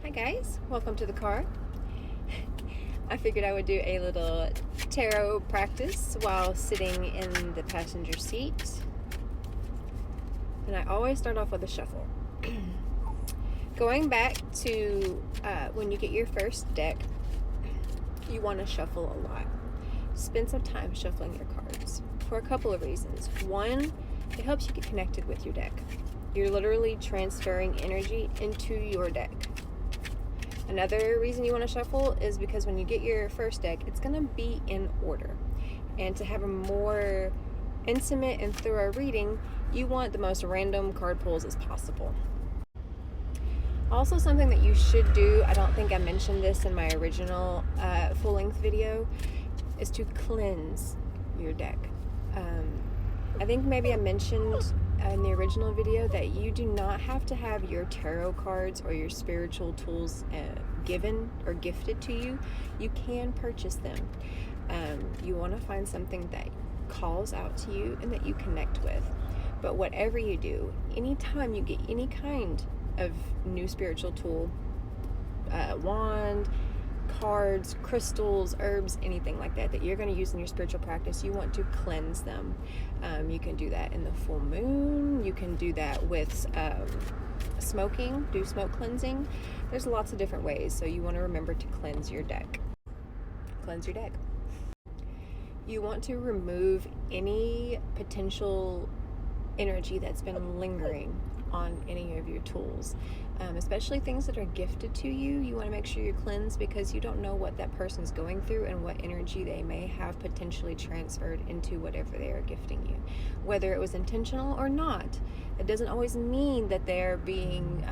Hi guys, welcome to the car. I figured I would do a little tarot practice while sitting in the passenger seat. And I always start off with a shuffle. Going back to when you get your first deck, you want to shuffle a lot. Spend some time shuffling your cards for a couple of reasons. One, it helps you get connected with your deck. You're literally transferring energy into your deck. Another reason you want to shuffle is because when you get your first deck, it's going to be in order. And to have a more intimate and thorough reading, you want the most random card pulls as possible. Also, something that you should do, I don't think I mentioned this in my original full-length video, is to cleanse your deck. I think maybe I mentioned in the original video that you do not have to have your tarot cards or your spiritual tools given or gifted to you. You can purchase them. You want to find something that calls out to you and that you connect with. But whatever you do, anytime you get any kind of new spiritual tool, wand, cards, crystals, herbs, anything like that you're going to use in your spiritual practice, you want to cleanse them. You can do that in the full moon. You can do that with smoking, do smoke cleansing. There's lots of different ways, so you want to remember to cleanse your deck. Cleanse your deck. You want to remove any potential energy that's been lingering on any of your tools, especially things that are gifted to you. You want to make sure you're cleansed because you don't know what that person's going through and what energy they may have potentially transferred into whatever they are gifting you, whether it was intentional or not. It doesn't always mean that they're being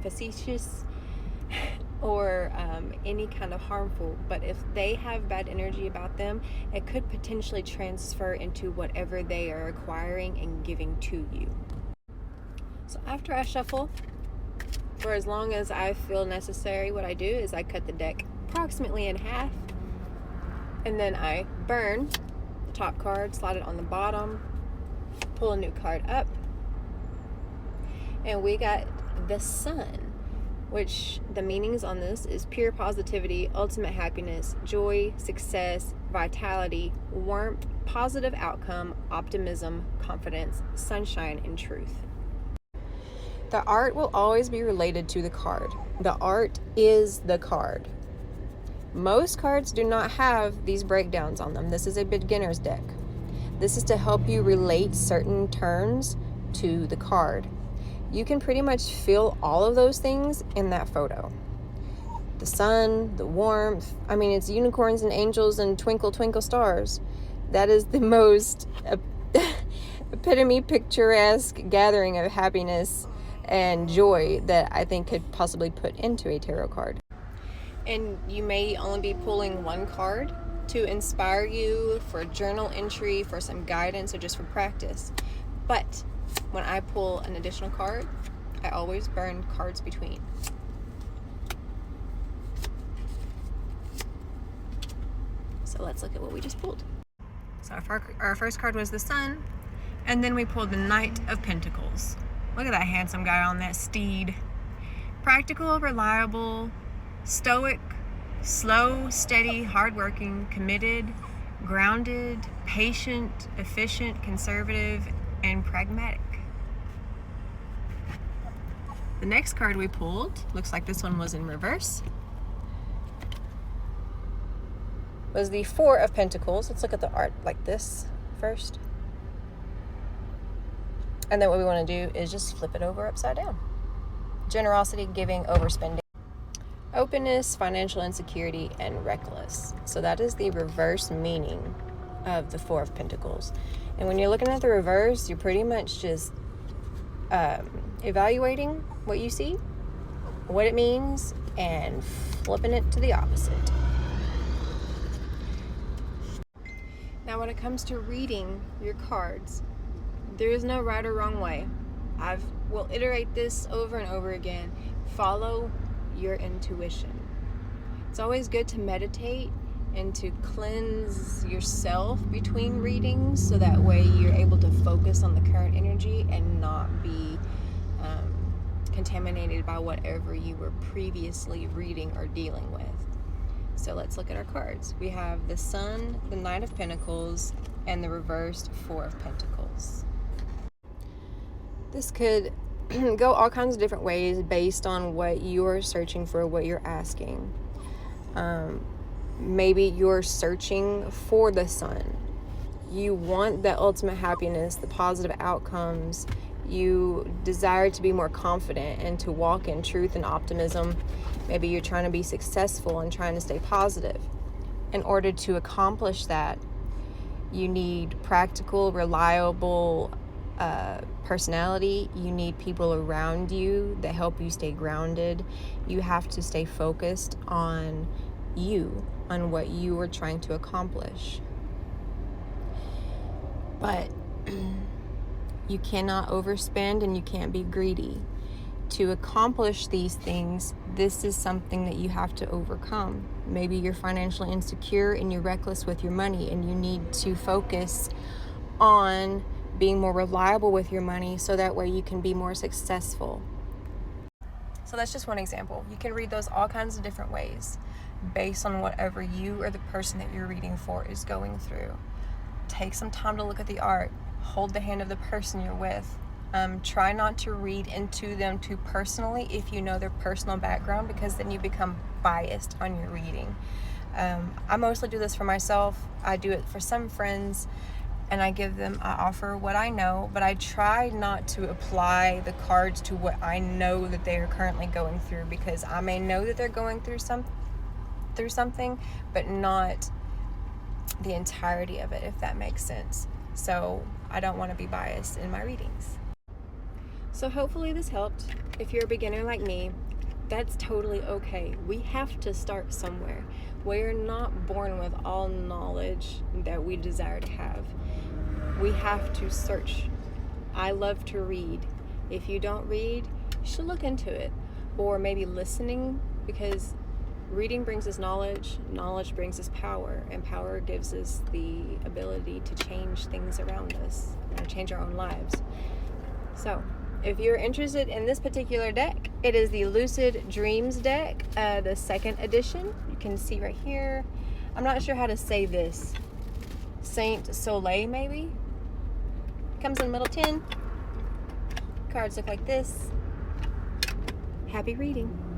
facetious or any kind of harmful, but if they have bad energy about them, it could potentially transfer into whatever they are acquiring and giving to you. So after I shuffle, for as long as I feel necessary, what I do is I cut the deck approximately in half, and then I burn the top card, slide it on the bottom, pull a new card up, and we got the Sun, which the meanings on this is pure positivity, ultimate happiness, joy, success, vitality, warmth, positive outcome, optimism, confidence, sunshine, and truth. The art will always be related to the card. The art is the card. Most cards do not have these breakdowns on them. This is a beginner's deck. This is to help you relate certain terms to the card. You can pretty much feel all of those things in that photo. The sun, the warmth, it's unicorns and angels and twinkle, twinkle stars. That is the most epitome picturesque gathering of happiness and joy that I think could possibly put into a tarot card. And you may only be pulling one card to inspire you for journal entry, for some guidance, or just for practice. But when I pull an additional card, I always burn cards between. So let's look at what we just pulled. So our first card was the Sun, and then we pulled the Knight of Pentacles. Look at that handsome guy on that steed. Practical, reliable, stoic, slow, steady, hardworking, committed, grounded, patient, efficient, conservative, and pragmatic. The next card we pulled, looks like this one was in reverse, was the Four of Pentacles. Let's look at the art like this first. And then what we want to do is just flip it over upside down. Generosity, giving, overspending, openness, financial insecurity, and reckless. So that is the reverse meaning of the Four of Pentacles. And when you're looking at the reverse, you're pretty much just evaluating what you see, what it means, and flipping it to the opposite. Now when it comes to reading your cards, there is no right or wrong way. Will iterate this over and over again. Follow your intuition. It's always good to meditate and to cleanse yourself between readings, so that way you're able to focus on the current energy and not be contaminated by whatever you were previously reading or dealing with. So let's look at our cards. We have the Sun, the Knight of Pentacles, and the reversed Four of Pentacles. This could go all kinds of different ways based on what you're searching for, what you're asking. Maybe you're searching for the Sun. You want the ultimate happiness, the positive outcomes. You desire to be more confident and to walk in truth and optimism. Maybe you're trying to be successful and trying to stay positive. In order to accomplish that, you need practical, reliable personality. You need people around you that help you stay grounded. You have to stay focused on you, on what you are trying to accomplish. But you cannot overspend and you can't be greedy. To accomplish these things, this is something that you have to overcome. Maybe you're financially insecure and you're reckless with your money, and you need to focus on being more reliable with your money so that way you can be more successful. So that's just one example. You can read those all kinds of different ways based on whatever you or the person that you're reading for is going through. Take some time to look at the art. Hold the hand of the person you're with. Try not to read into them too personally if you know their personal background, because then you become biased on your reading. I mostly do this for myself. I do it for some friends, and I offer what I know, but I try not to apply the cards to what I know that they are currently going through, because I may know that they're going through something, but not the entirety of it, if that makes sense. So I don't want to be biased in my readings. So hopefully this helped. If you're a beginner like me, that's totally okay. We have to start somewhere. We're not born with all knowledge that we desire to have. We have to search. I love to read. If you don't read, you should look into it. Or maybe listening, because reading brings us knowledge, knowledge brings us power, and power gives us the ability to change things around us and change our own lives. So, if you're interested in this particular deck, it is the Lucid Dreams deck, the second edition. You can see right here. I'm not sure how to say this. Saint Soleil, maybe? Comes in a middle tin. Cards look like this. Happy reading.